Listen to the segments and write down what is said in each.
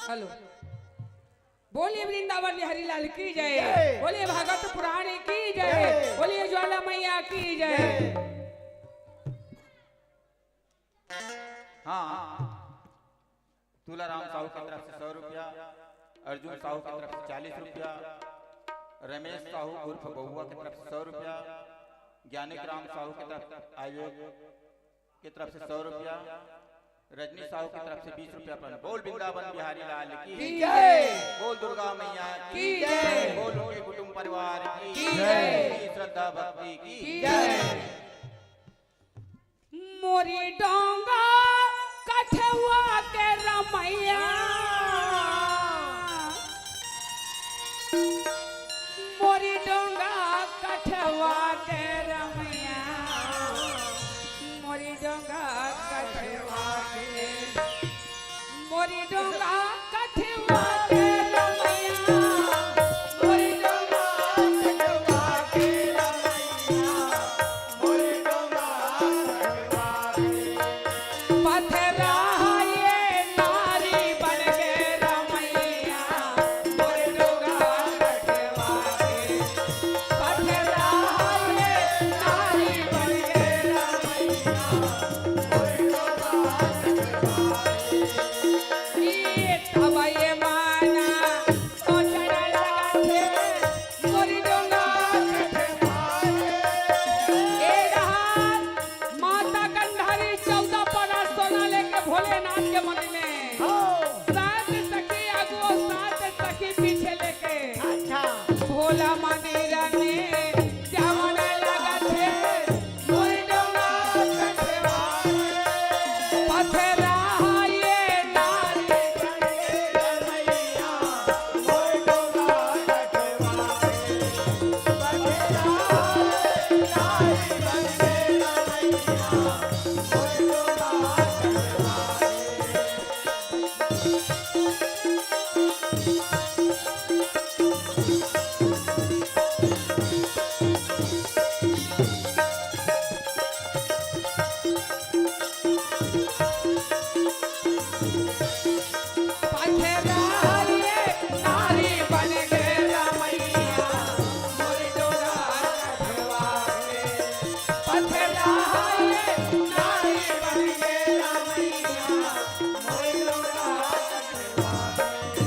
Hello, बोलिए वृंदावन बिहारी लाल की जय, बोलिए भागवत पुराण की जय, बोलिए ज्वाला मैया की जय। हाँ, तुलाराम साहू की तरफ से 100 रुपया, अर्जुन साहू की तरफ से 40 रुपया, रमेश साहू उर्फ बउआ की तरफ से 100 रुपया, ज्ञानिक राम साहू की तरफ आयोग की तरफ से 100 रुपया, रजनी साहू की तरफ से 20 रुपया। बोल वृंदावन बिहारी लाल की जय, बोल दुर्गा मैया की जय, बोल उनके कुटुंब परिवार की जय, श्रद्धा भक्ति की जय। मोरी डोंगा कठवा के रमैया, मोरी डोंगा कठवा के रमैया, मोरी डोंगा कठवा के, मोरी डोंगा कठवा के रमैया, मोरी डोंगा कठवा के रमैया, मोरी डोंगा कठवा के पथरा ये नारी बन के रमैया, मोरी डोंगा कठवा के पथरा ये नारी बन के रमैया, मोरी डोंगा कठवा के ये तब ये माना सोचने लगा थे, मोरी डोंगा कठवा के ए रहा माता गंधारी 14 परा सोना लेके भोलेनाथ के मन में, 7 सखी आगो 7 सखी पीछे लेके भोला मंदिर में जाने लगा थे, मोरी डोंगा कठवा के पथरा ये नारी बन के रमैया, मोरी डोंगा कठवा के पथरा ये नारी बन के रमैया, मोरी डोंगा कठवा पथरा ये नारी बन के रमैया, मोरी डोंगा कठवा के पथरा ये नारी बन के रमैया, मोरी डोंगा कठवा के।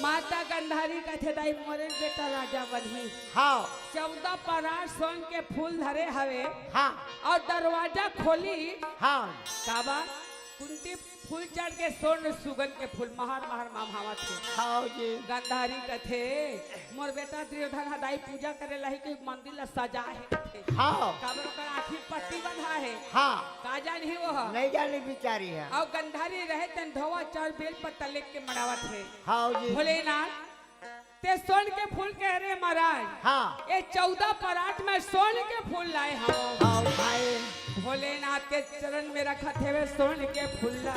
माता गंधारी कथे दाई मोरे बेटा राजा बनी, 14 परार सोन के फूल धरे हवे और दरवाजा खोली, काबा कुंती फूल चढ़ के सोन सुगन के फूल महार महार मामा थे। गंधारी कथे मोर बेटा दुर्योधन हदाई पूजा करे लही के मंदिर ला सजा है कथे, काबर ओकर आँखी पट्टी बंधा है, का जानी वो नहीं जानी बिचारी है। और गंधारी रहे तन धोवा चार बेल पत्ता लेके के मड़ावत है। भोलेनाथ ते सोन के फूल कह रहे महाराज, ये 14 परात में सोन के फूल लाए हम, भोलेनाथ के चरण में रखा थे वे सोन के फूला।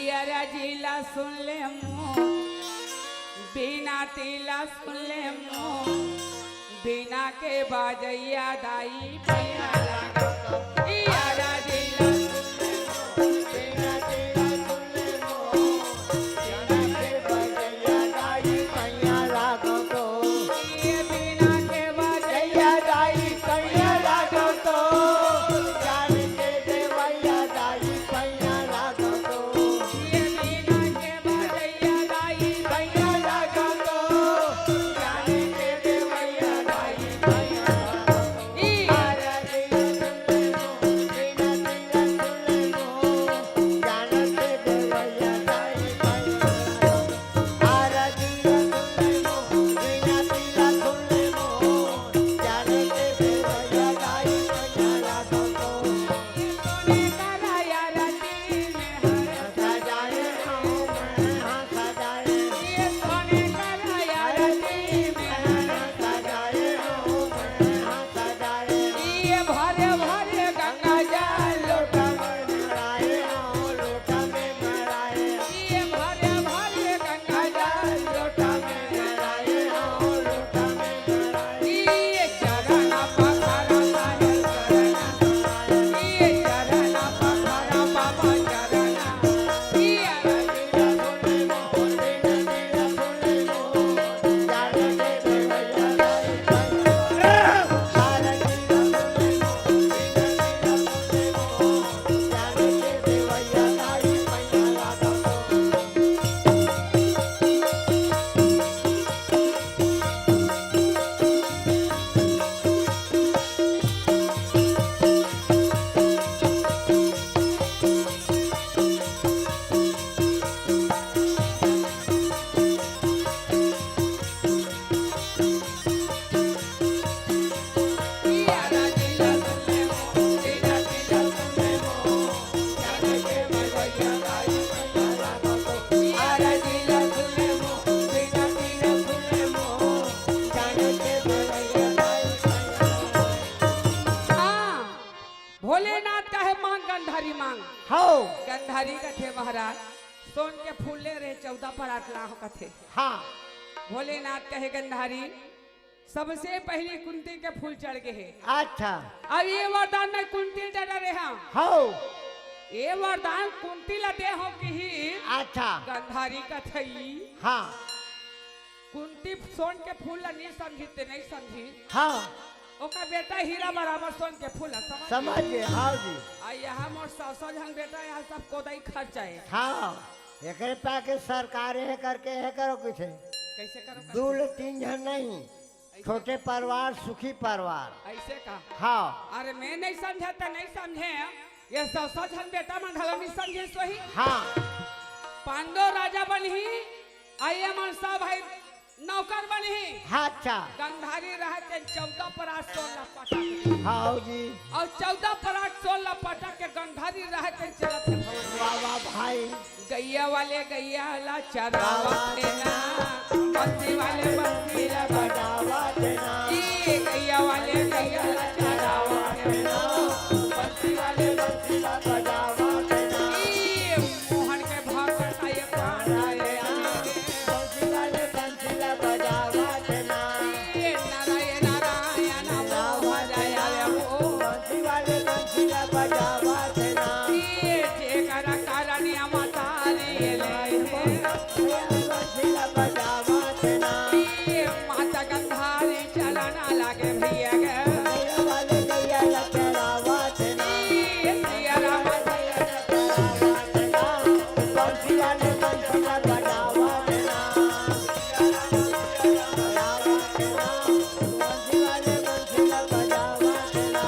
अरे जिला सुन ले मुँह बिना तिला सुन ले मुँह, बिना के बाजैया दाई पैया लगा, यारा जिला सुन ले मुँह, बिना तिला सुन ले मुँह, बिना के बाजैया दाई पैया लगा तो, ये बिना के बाजैया दाई पैया लगा तो, जान के देवैया दाई पैया लगा तो, ये बिना के बाजैया दाई पैया लगा तो, जान के देवैया दाई पैया लगा तो, यारा जिला मांग हो गंधारी का थे महाराज सोन के फूल ले रहे 14 पर 8 लाख का थे। हाँ भोलेनाथ कहे गंधारी सबसे पहले कुंती के फूल चढ़ गए है। अच्छा अब ये वरदान में कुंती डर रहे हैं हो ये वरदान कुंती लदे हो कि ही अच्छा गंधारी का थई हाँ कुंती सोन के फूल नहीं समझी ते नहीं समझी हाँ ओका बेटा हीरा बराबर सोन के फूल समझ गए हाँ जी आ यहाँ मोर सौ जन बेटा यहाँ सब कोदाई खर्चा है। हाँ एकरे पाके सरकार है करके है करो कुछ कैसे करो दूल 3 जन नहीं छोटे परिवार सुखी परिवार ऐसे का हाँ अरे मैं नहीं समझा तो नहीं समझे ये सौ जन बेटा मन घलो नहीं समझे सोही हाँ पांडव राजा बनी आइए मनसा भाई नौकर बनी हाँ अच्छा गंधारी रहते 14 पर 8 16 पटक हाँ जी और 14 पर 8 16 पटक के गंधारी रहते चलत है भवन वाह वाह भाई गैया वाले गैया ला चरावा देना बस्ती वाले बस्ती ला बजावा देना ई गैया वाले गैया ला चरावा देना बस्ती वाले बस्ती ला बजावा देना ई मोहन के भक्त आए प्राण आए बंसी वाले बंसीला बजावा देना ई नारायण नारायण नाम जय हो बंसी वाले बंसीला बजावा देना ई जे करा कारण माता रे ले बंसीला बजावा देना ई माता गंधारी चलना लागे भैया गे गैया वाले गैया लचरावा देना ई सिया राम जय लचरावा देना बंसी वाले बंसीला बजावा देना बजावा देना बंसी वाले बंसीला बजावा देना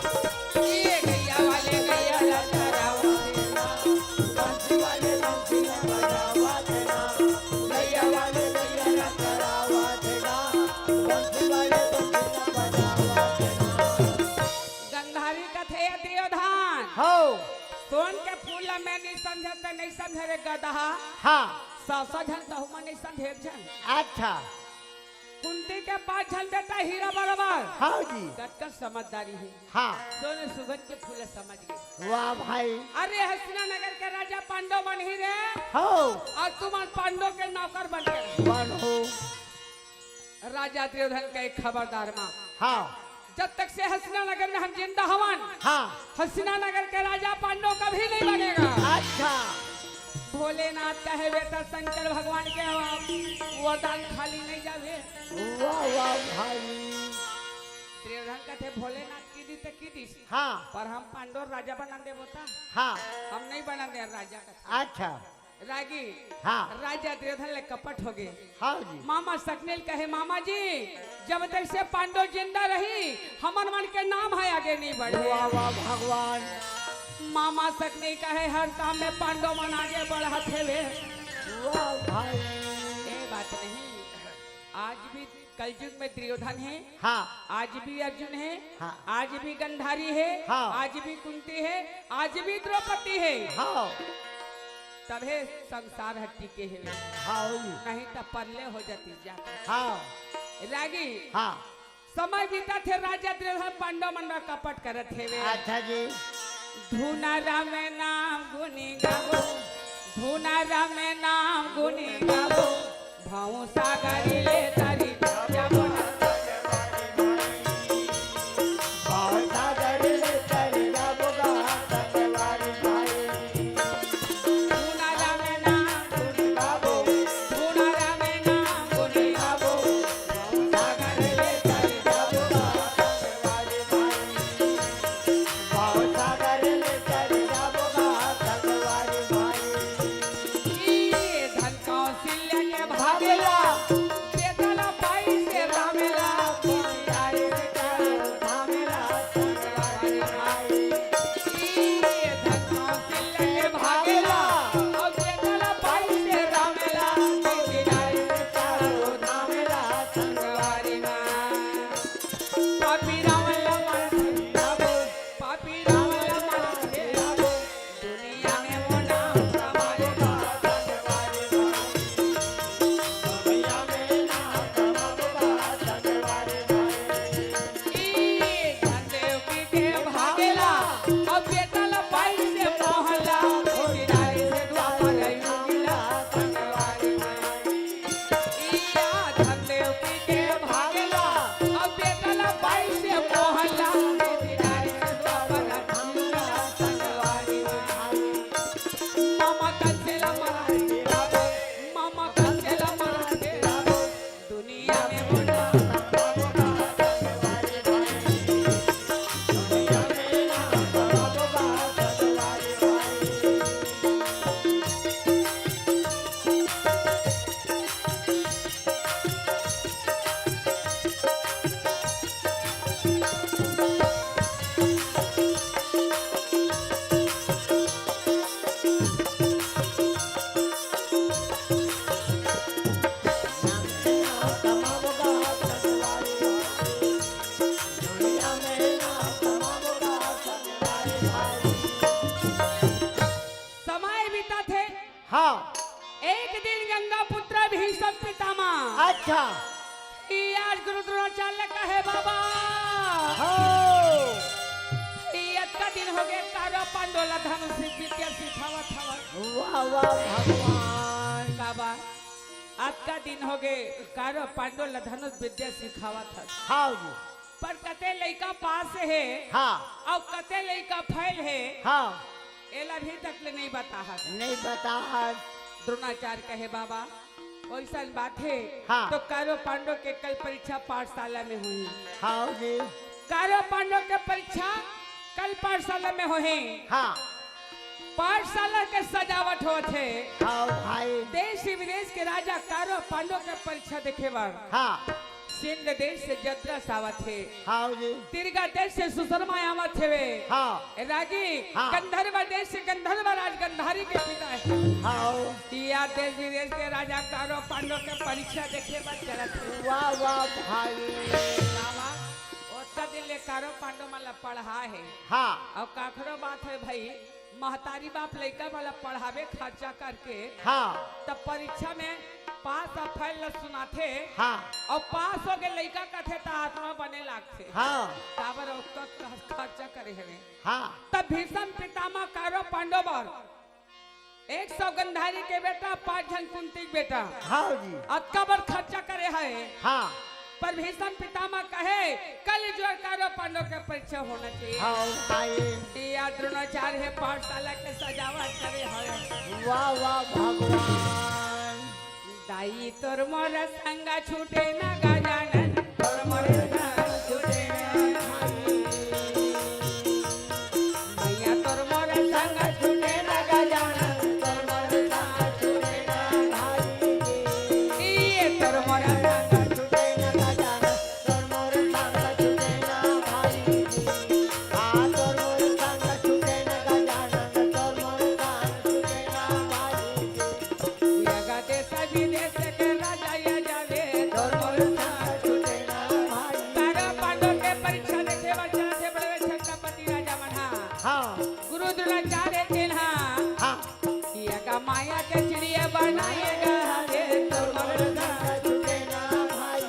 गैया वाले गैया ला चरावा देना बंसी वाले बंसीला बजावा देना गैया वाले गैया लचरावा देना बंसी वाले बंसीला बजावा देना गंधारी कथे दुर्योधन हो सोन के फूल में नहीं समझे तो नहीं समझे रे गदहा हाँ सौ जन तो हम नहीं समझे जन अच्छा कुंती के 5 जन बेटा हीरा बराबर हाँ जी कटकर समझदारी है हाँ सोने सुगंध के फूल समझ गए। वाह भाई अरे हस्तिना नगर के राजा पांडव बन ही रे हो और तुम पांडव के नौकर बन गए। वन हो राजा दुर्योधन का एक खबरदार माँ हाँ जब तक से हस्तिना नगर में हम जिंदा हवन हाँ हस्तिना नगर के राजा पांडव कभी नहीं बनेगा। अच्छा भोलेनाथ कहे बेटा शंकर भगवान के वरदान खाली नहीं जावे। वाह वाह भाई दुर्योधन कहते भोलेनाथ की दी तो की दी हाँ पर हम पांडव राजा बना दे बोता हाँ हम नहीं बना दे राजा का अच्छा रागी हाँ राजा दुर्योधन ले कपट हो गए। हाँ जी मामा सकनेल कहे मामा जी जब तक से पांडव जिंदा रही हमन मन के नाम है आगे नहीं बढ़े। वाह वाह भगवान मामा सकने कहे हर काम में पांडव मन आगे बढ़ते हुए। वाह भाई ये बात नहीं आज भी कलयुग में दुर्योधन है हाँ आज भी अर्जुन है हाँ। आज भी गंधारी है हाँ। आज भी कुंती है आज भी द्रौपदी है हाँ तबे संसार हट्टी के है हाँ जी नहीं तो परले हो जाती जाता। हाँ रागी हाँ समय बीता थे राजा दुर्योधन पांडव मन में कपट करत थे वे अच्छा जी धुना राम नाम गुनी गावो धुना राम नाम गुनी गावो भाऊ सागर ले तारी जाबो बहुत सागर ले चली जाबोगा संगवारी भाई धुना राम नाम गुनी गाबो धुना राम नाम गुनी गावो भाऊ सागर ले तारी जाबोगा संगवारी भाई बहुत सागर ले चली जाबोगा संगवारी भाई ई धन कौशल्य के भागेला बेदल हाँ एक दिन गंगा पुत्र भीष्म पितामह अच्छा ये आज गुरु द्रोणाचार्य का है बाबा हो ये का दिन हो गए कारो पांडोला धनुष विद्या सिखावत हवा वाह वाह भगवान बाबा आज का दिन हो गए कारो पांडोला धनुष विद्या सिखावत था हाँ जी पर कते लड़का पास है हाँ और कते लड़का फैल है हाँ एला भी तक ले नहीं बता है नहीं बता द्रोणाचार्य कहे बाबा वैसा बात है हाँ। तो कारो पांडव के कल परीक्षा पाठशाला में हुई हाँ जी कारो पांडव के परीक्षा कल पाठशाला में हुई हाँ पाठशाला के सजावट होत है हाँ भाई देश विदेश के राजा कारो पांडव के परीक्षा देखे बार हाँ सिंध देश से जद्रस आवत है हाँ जी तिरगा देश से सुशर्मा आवत है हाँ रागी हाँ। गंधर्व देश से गंधर्व राज गंधारी के पिता है हाँ या देश विदेश के राजा कारो पांडव के परीक्षा देखे बार चलत है वाह वाह भाई बाबा ओतना दिन ले कारो पांडव माला पढ़ा है हाँ और काखरो बात है भाई महतारी बाप लड़का वाला पढ़ावे खर्चा करके हाँ तब परीक्षा में पास और फेल सुनाथे हाँ और पास हो गए लड़का कथे तो आत्मा बने लागथे हाँ काबर उसका खर्चा करे हवे हाँ तब भीष्म पितामह कारो पांडव बर 100 गंधारी के बेटा 5 जन कुंती के बेटा हाँ जी अक्का बर खर्चा करे है हाँ पर भीष्म पितामह कहे कल जो कारो पांडव के परीक्षा होना चाहिए हाँ भाई या द्रोणाचार्य है पाठशाला के सजावट करे है वाह वाह भगवान दाई तोर मोर संग छूटे ना गजानन तोर मोर संग छूटे ना मैया तोर मोर संग छूटे ना गजानन तोर मोर संग छूटे ना भाई ये तोर मोर संग छूटे ना गजानन तोर मोर संग छूटे ना भाई हाँ तोर मोर संग छूटे ना गजानन तोर मोर संग छूटे ना भाई जगा देश विदेश के राजा या जावे तोर मोर संग छूटे ना भाई कारो पांडव के परीक्षा देखे बच्चा से बड़े छत्रपति राजा मना हाँ गुरु द्रोणाचार्य चिन्हा हाँ ये का माया के चिड़िया बनाएगा रे तोर मोर संग छूटे ना भाई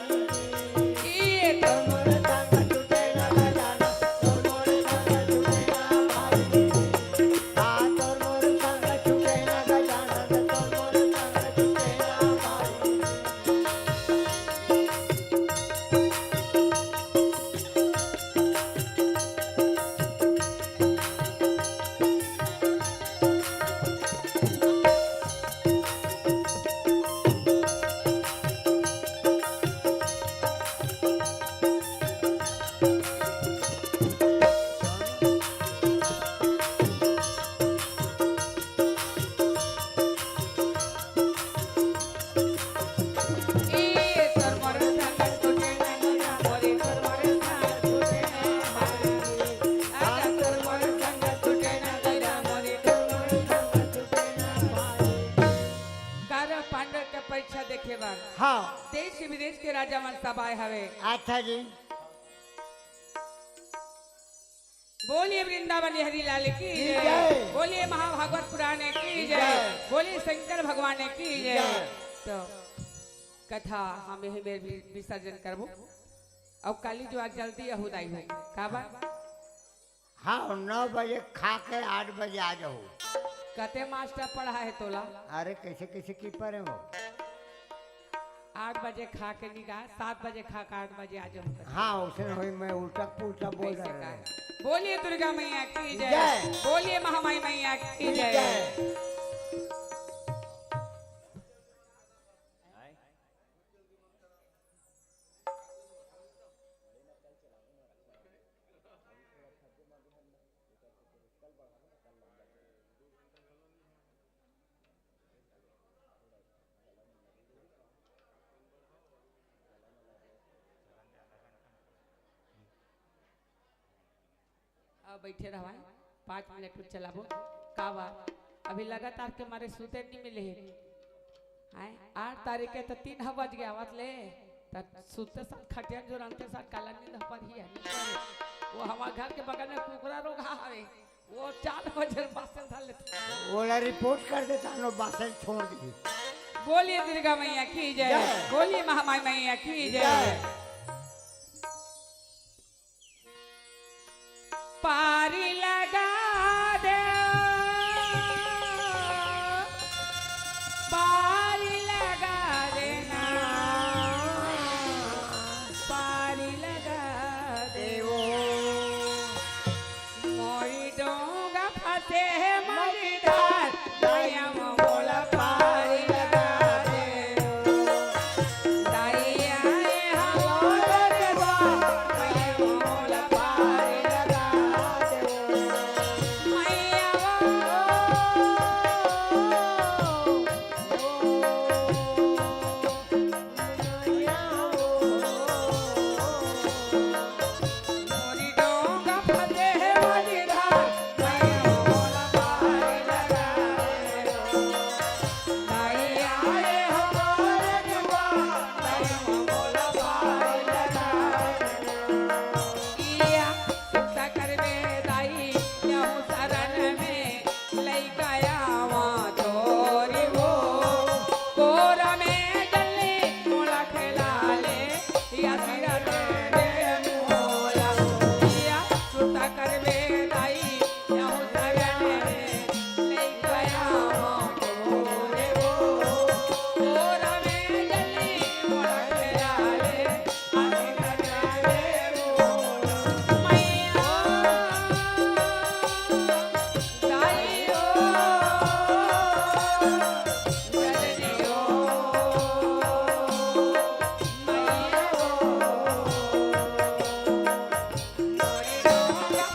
ये तोर मोर संग छूटे ना गजानन तोर मोर संग छूटे ना भाई हाँ तोर मोर संग छूटे ना गजानन तोर मोर संग छूटे ना भाई ये तोर मोर संग छूटे ना मोरे तोर मोर संग छूटे ना आजा तोर मोर संग छूटे ना गया मोरे तोर मोर संग छूटे ना कारो पांडव के परीक्षा देखे बार हाँ देश विदेश के राजा मन सब आए हवे अच्छा जी बोलिए वृंदावन हरि लाल की की जय जय। बोलिए महाभागवत पुराण की जय जय। बोलिए शंकर भगवान की जय जय। तो कथा हम यही में विसर्जन करबो अब काली जो आज जल्दी अहुदाई हो काबा हाँ 9 बजे खा के 8 बजे आ जाओ कते मास्टर पढ़ा है तोला अरे कैसे कैसे की पढ़े हो 8 बजे खा के निकाल 7 बजे खा के 8 बजे आ जाओ हाँ उसे हुई मैं उल्टा पुल्टा बोल कैसे रहा का है है? बोलिए दुर्गा मैया की जय जय। बोलिए महामाई मैया की जय जय। अब बैठे रहा 5 मिनट में चलाबो का बात अभी लगातार के मारे सूते नहीं मिले हैं 8 तारीख के तो 3 बज गया आवत ले तो सूते साथ खटिया जो रंगते साथ काला नींद पर ही है वो हमारे घर के बगल में कुकरा रोग हवे वो 4 बजे बासल था लेते। बोला रिपोर्ट कर देता नो बासल छोड़ दी। बोलिए दुर्गा मैया की जय, जय। बोलिए महामाई मैया की जय। जय। पारी लगा दे, पारी लगा देना, पारी लगा दे। देवो मोरी डोंगा फंसे मोरी डाल, दया मोला पारी लगा दे। दया ये हमारे द्वार, दया मोला पारी लगा दे। मैया मोरी डोंगा फंसे मोरी डाल, दया मोला पारी लगा दे। दया ये हमारे द्वार, दया मोला पारी लगा दे। इया सुता करवे दाई यहू शरण में लई गया वहाँ तोरी वो कोरा में जल्ली मोला खेला ले या सिरा दे दे मोला। इया सुता करवे दाई यहू शरण में लई गया वहाँ तोरी वो कोरा में जल्ली मोला खेला ले या सिरा दे दे मोला। मैया दाई ओ जल्दी ओ मैया मोरी डोंगा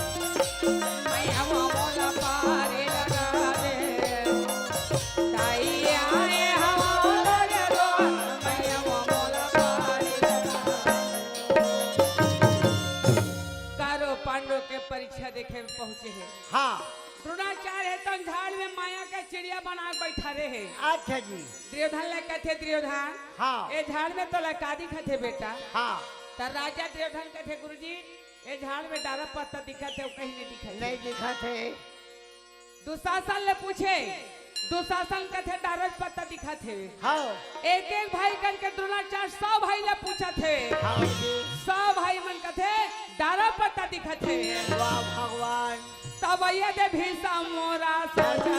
मैया मोला पारी लगा दे। दाई आए हमारे द्वार, मैया मोला पारी लगा दे। कारो पांडव के परीक्षा देखे में पहुंचे हैं। हाँ द्रोणाचार्य तो झाड़ में माया का चिड़िया बना के बैठा रहे। अच्छा जी। दुर्योधन ले कहते दुर्योधन हाँ ए झाड़ में तो लकादी खते बेटा। हाँ तो राजा दुर्योधन कहते गुरुजी ए झाड़ में डारा पत्ता दिखत है, कहीं नहीं दिखाई। नहीं दिखा थे। दुशासन ले पूछे, दुशासन कहते डारा पत्ता दिखत है। हाँ एक एक भाई करके द्रोणाचार्य 100 भाई ले पूछा थे। हाँ जी। 100 भाई मन कहते डारा पत्ता दिखत है। वाह भगवान। तब ये दे भीषम मोरा सजा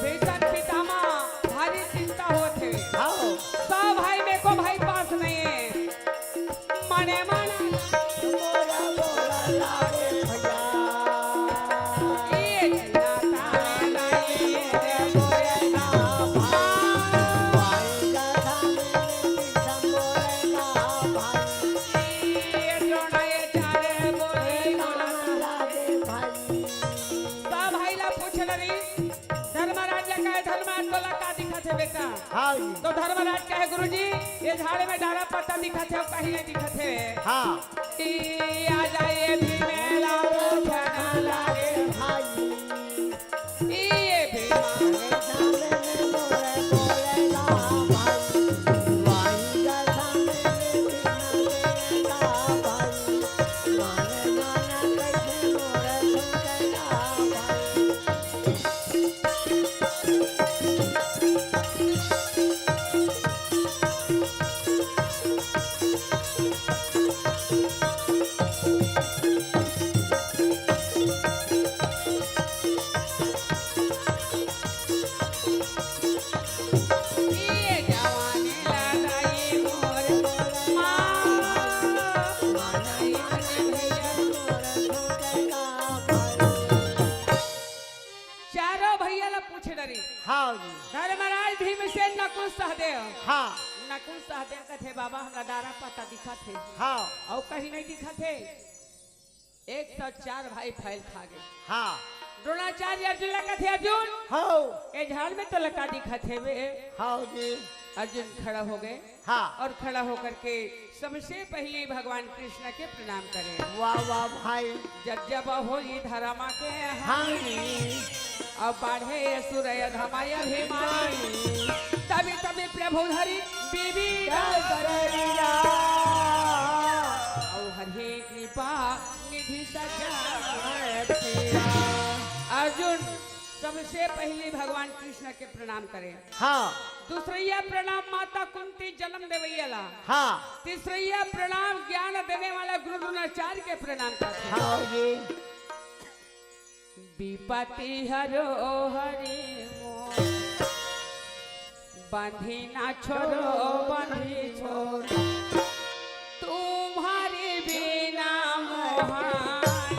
भीषण पितामह भारी चिंता होते। हाँ 100 भाई में को भाई पास नहीं है। मने मन मोरा मोरा लागे भैया। ये नाता में नहीं रे मोरे ना भाई गाथा में संबोले ना भाई। ये द्रोणा ये चारे बोले मोला। लागे भाई। 100 भाई ला पूछ रही धर्मराज कहे धर्मराज को लका दिखा थे बेटा। हाँ जी। तो धर्मराज कहे गुरुजी ये झाड़ में डारा पत्ता दिखा थे, कहीं नहीं दिखा थे। हाँ आ जाए भी मेला पूछना लागे भाई। ये भी सामने में मोरे बोले ना भाई। भाई गाथा में ना भाई। माने माना कैसे मोरे सुनके ना भाई। ये जवानी लड़ाई मोर माँ मानाई मने भैया। चारों भैया ला पूछ डरी हाँ जी। धर्मराज भीमसेन नकुल सहदेव। हाँ नकुल सहदेव कहते बाबा हमरा डारा पत्ता दिखा थे हाँ और कहीं नहीं दिखा थे। 104 भाई फैल खा गए। हाँ द्रोणाचार्य अर्जुन लगा थे अर्जुन हो ए झाड़ में तो लका दिखा थे वे। हाँ जी अर्जुन खड़ा हो गए हाँ और खड़ा होकर के सबसे पहले भगवान कृष्ण के प्रणाम करें। वाह वाह भाई जब हो धरमा के हाँ जी अब बढ़े असुर धमाय अभिमानी तभी तभी प्रभु धरी बीबी और हरे कृपा निधि सजा। अर्जुन सबसे पहले भगवान कृष्ण के प्रणाम करें। हाँ दूसरैया प्रणाम माता कुंती जन्म देवैया। हाँ तीसरैया प्रणाम ज्ञान देने वाला गुरु द्रोणाचार्य के प्रणाम करते हैं। हाँ जी विपति हरो हरि मोर बंधी ना छोड़ो बंधी छोड़ तुम्हारी बिना मोहाई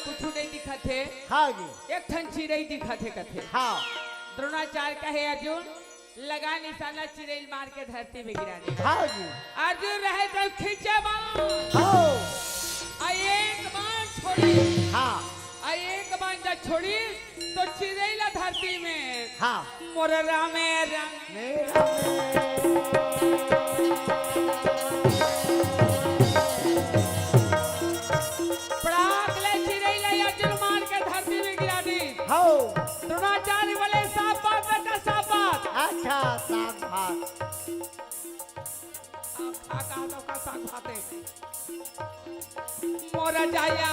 कुछ नहीं दिखत है। हाँ जी एक ठन चिड़ई दिखत है कथे। हाँ द्रोणाचार्य कहे अर्जुन लगा निशाना चिड़ई मार के धरती में गिरा दे। हाँ जी अर्जुन रहे तो खींचे बाण हाँ एक बाण छोड़ी। हाँ एक बाण जब छोड़ी तो चिड़ई ला धरती में हाँ मोररा में रंग मेरा द्रोणाचार्य बोले साफ बात बेटा साफ बात। अच्छा साफ बात का साफ बात मोरा जाया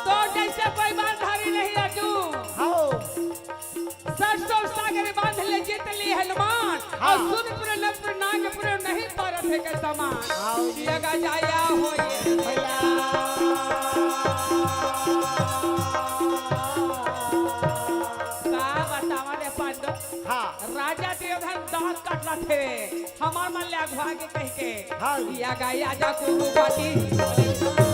तो जैसे कोई बात धारी नहीं अर्जुन सरसों सागर बांध ले जीत ली हनुमान और सुनपुर नपुर नागपुर नहीं पारत सभे के समान हाँ जी। लगा जाया हो ये भैया का बतावा रे पांडो हाँ राजा देवधन दांत काटला थे हमार मन ले अगवा के कह के हाँ। या गाया जा कुरुपति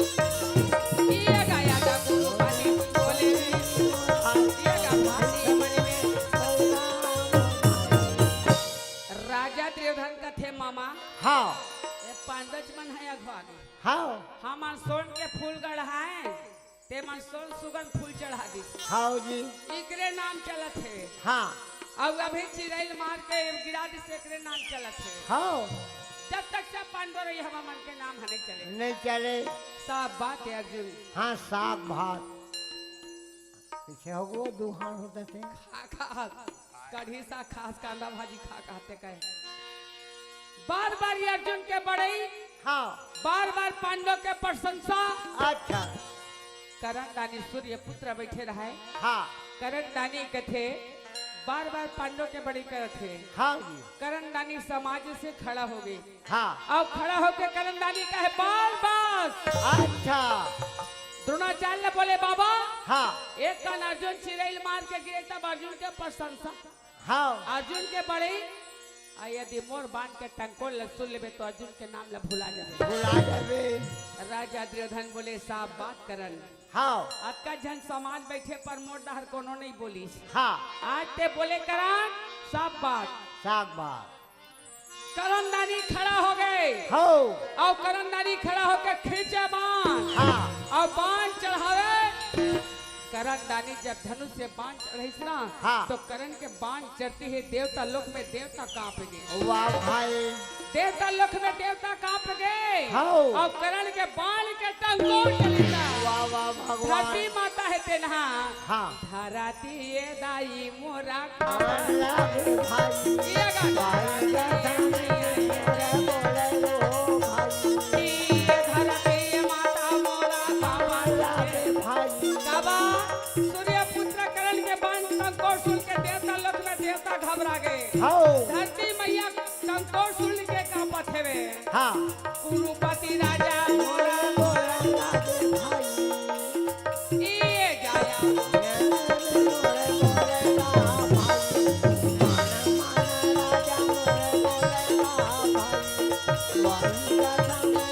या गाया जा कुरुपति बोले या गा भाती मरे में राजा देवधन का थे मामा हाँ ये पांडच मन है अगवा के हाँ हमन सोन के फूल गढ़ाए ते मन सोन सुगंध फूल चढ़ा दी हाँ जी एकरे नाम चलत है हाँ और अभी चिरैल मार के गिरा दी से एकरे नाम चलत है हाँ जब तक सब पांडव रही हवा मन के नाम हने चले नहीं चले सब बात है अर्जुन हाँ साग भात पीछे हो गो दुहान होते थे खा खा कढ़ी सा खास कांदा भाजी खा कहते कहे बार बार ये अर्जुन के बड़े हाँ बार बार पांडव के प्रशंसा अच्छा करण दानी सूर्य पुत्र बैठे रहे हाँ करण दानी कथे बार बार पांडव के बड़ी करत थे हाँ जी करण दानी समाज से खड़ा हो गई हाँ अब खड़ा होकर करण दानी कहे बाल बस अच्छा द्रोणाचार्य ने बोले बाबा हाँ एक कान अर्जुन चिरैल मार के गिरे तब अर्जुन के प्रशंसा हाँ अर्जुन के बड़े आ यदि मोर बांध के टंकोल सुन लेबे तो अर्जुन के नाम ला भुला जाए बुला जावे राजा दुर्योधन बोले साफ बात करन हाँ अक्का जन समाज बैठे पर मोर डहर कोनो नहीं बोली हाँ आज ते बोले करण साफ बात साग भात करण दानी खड़ा हो गए हो और करण दानी खड़ा होकर खींचे बाण हाँ और बाण चढ़ावे करण दानी जब धनुष से बाण चढ़ी ना हाँ। तो करण के बाण चढ़ती है देवता लोक में देवता कांप गए वाह भाई देवता लोक में देवता कांप गए हाँ। और करण के बाण के टंकोर चलेगा वाह वाह भगवान धरती माता है तेनहा हाँ धराती ये दाई मोरा अल्लाह के भाई ये गाना भाई का सामने बोले लो भाई ये धरती ये माता मोरा अल्लाह कांपा के भाई काबा सूर्य पुत्र करण के बाण टंकोर सुन के देवता लोक में देवता घबरा गए हो धरती मैया टंकोर सुन के कांपत हेवे हाँ कुरुपति राजा बोले बोले अल्लाह के भाई ये गाया बोले बोले ना भाई माना माना राजा बोले बोले ना भाई वाही का सामने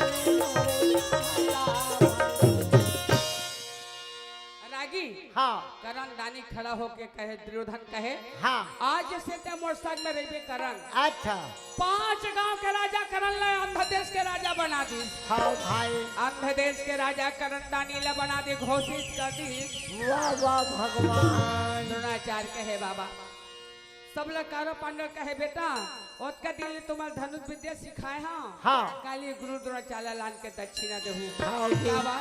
रागी हाँ करण दानी खड़ा होके कहे दुर्योधन कहे हाँ आज से ते मोर संग में रहिबे करण अच्छा 5 गांव के राजा करण ले आंध्र देश के राजा बना दी हाँ भाई आंध्र देश के राजा करण दानी ले बना दी घोषित कर दी वाह वाह भगवान द्रोणाचार्य कहे बाबा सब लोग कारो पांडव कहे बेटा ओत का दिल तुम्हारे धनुष विद्या सिखाए हाँ हाँ काली गुरु द्रोणाचार्य लान के दक्षिणा देहू हाँ जी बाबा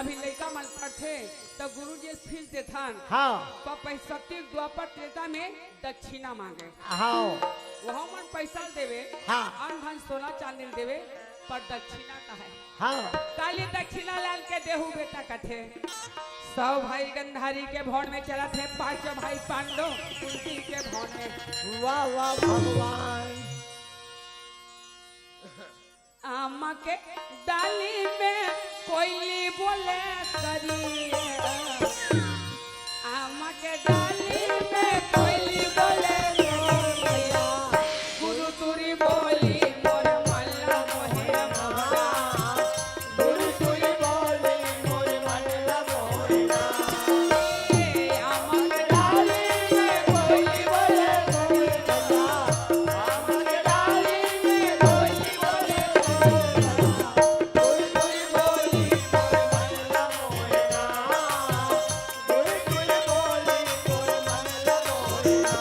अभी लड़का मन पढ़ते तो गुरु जी फीस देथान हाँ सत्य द्वापर त्रेता में दक्षिणा मांगे हाँ वहाँ मन पैसा देवे हाँ। अन्न धन सोना चांदी देवे पर दक्षिणा का है हाँ काली दक्षिणा लाल के देहू बेटा कथे 100 भाई गंधारी के भवन में चला थे 5 भाई पांडव कुंती के भवन में वाह वाह भगवान आमा के डाली में कोयली बोले करिए आमा के डाली में कोयली बोले भैया गुरु तुरी बोली मोर मल्ला मोहे मोरा गुरु तुरी बोली मोर मल्ला मोहना आमा के डाली में कोयली बोले आमके डाली में कोयली बोले गुरु तुरी बोली मोर मल्ला मोहना गुरु तुरी बोली मोर मल्ला मोहना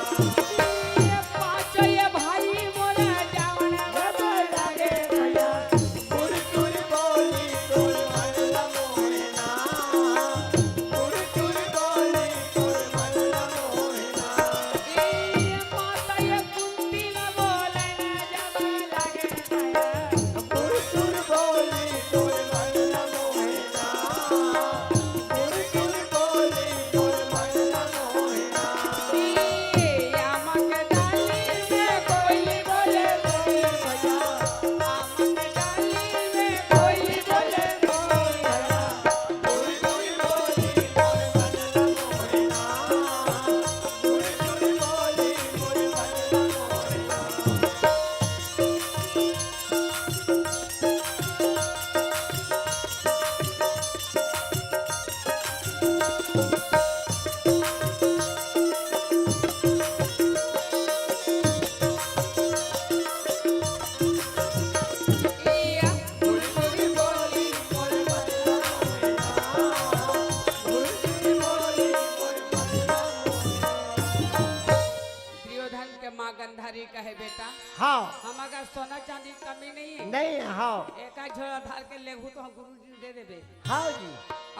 कहे बेटा हाँ हमारा सोना चांदी कमी नहीं है, नहीं हाँ एक झोला धार के लेगू तो हम गुरु जी दे देबे। हाँ जी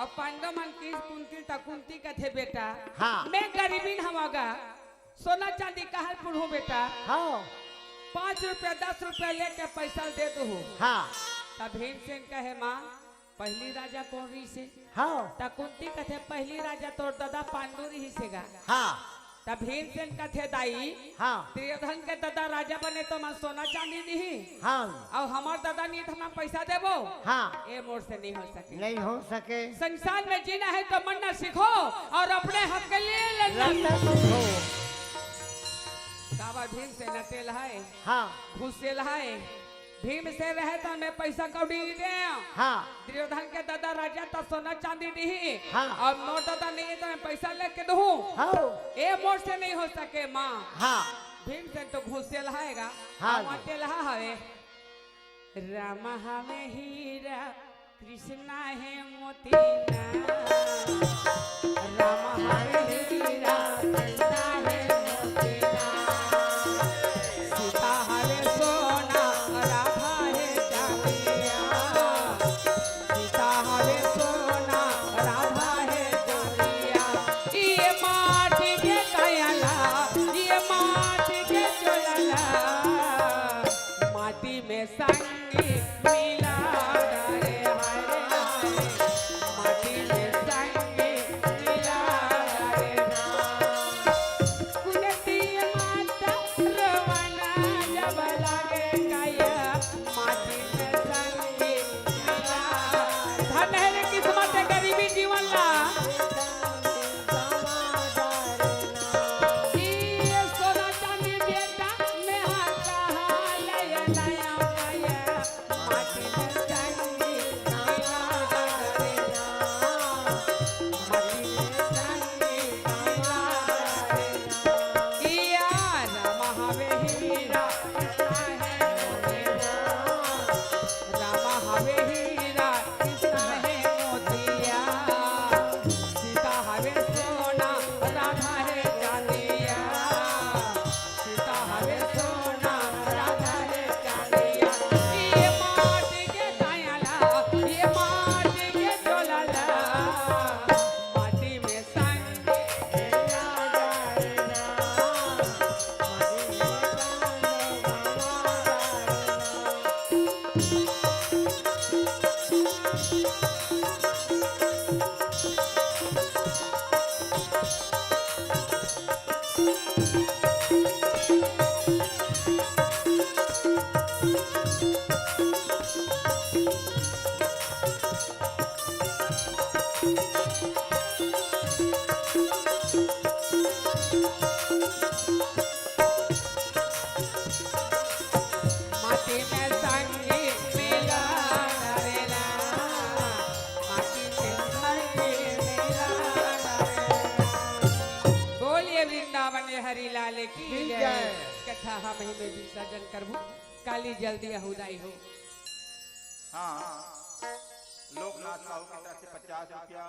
अब 15 मन 30 कुंतल तक कुंती कथे बेटा हाँ मैं गरीबी हमारा सोना चांदी कहाँ पुढ़ू बेटा, हाँ 5 रुपया 10 रुपया लेके पैसा दे दो। हाँ तब भीमसेन कहे माँ पहली राजा कौन रही से, हाँ तब कुंती कथे पहली राजा तोर दादा पांडु रही सेगा। हाँ तब भीमसेन कथे दाई हाँ दुर्योधन के दादा राजा बने तो मैं सोना चांदी दी हाँ और हमार दादा नहीं तो हम पैसा देबो, हाँ ये मोर से नहीं हो सके। नहीं हो सके संसार में जीना है तो मरना सीखो और अपने हक के लिए लड़ना लड़ना सीखो। काबा भीम से नटेल है हाँ घुसेल है, भीम से रहे तो मैं पैसा कौड़ी दे। हाँ दुर्योधन के दादा राजा तो सोना चांदी दी हाँ। और मोर दादा नहीं है तो मैं पैसा लेके दूं, हाँ ये मोर से नहीं हो सके माँ। हाँ भीम से तो घुसेल हैगा हाँ। मटेल हवे राम हमें हीरा कृष्णा है मोतीना, राम हमें हीरा कृष्णा है मोतीना, सीता हवे सोना राधा है जानिया, सीता हवे सोना राधा है जानिया। ये माटी के कायला ये माटी के चोला माटी में संगी मिला रे हाय हाय, माटी में संगी मिला रे कुलती माता रवाना जब लागे काया, माटी में संगी मिला। धन है रे किस्मत है गरीबी जीवन ला, ये सोना चांदी बेटा में हाथा लय नया पाया, माटी में संगी मिला रे माटी में संगी मिला रे यार महावे हीरा कृष्णा है मोतिया, राम हवे हीरा कृष्णा है मोतिया, सीता हवे सोना राधा है चांदिया, सीता हवे सोना राधा है चांदिया। ये माटी के कायला ये माटी के चोला माटी में संग माटी में संगी मिला डरेला, माटी में संगी मिला डरेला। बोलिए वृंदावन हरि लाल की जय। कथा हम ही में विसर्जन करबू काली जल्दी अहुदाई हो। हाँ लोकनाथ साहू की तरफ से 50 रुपया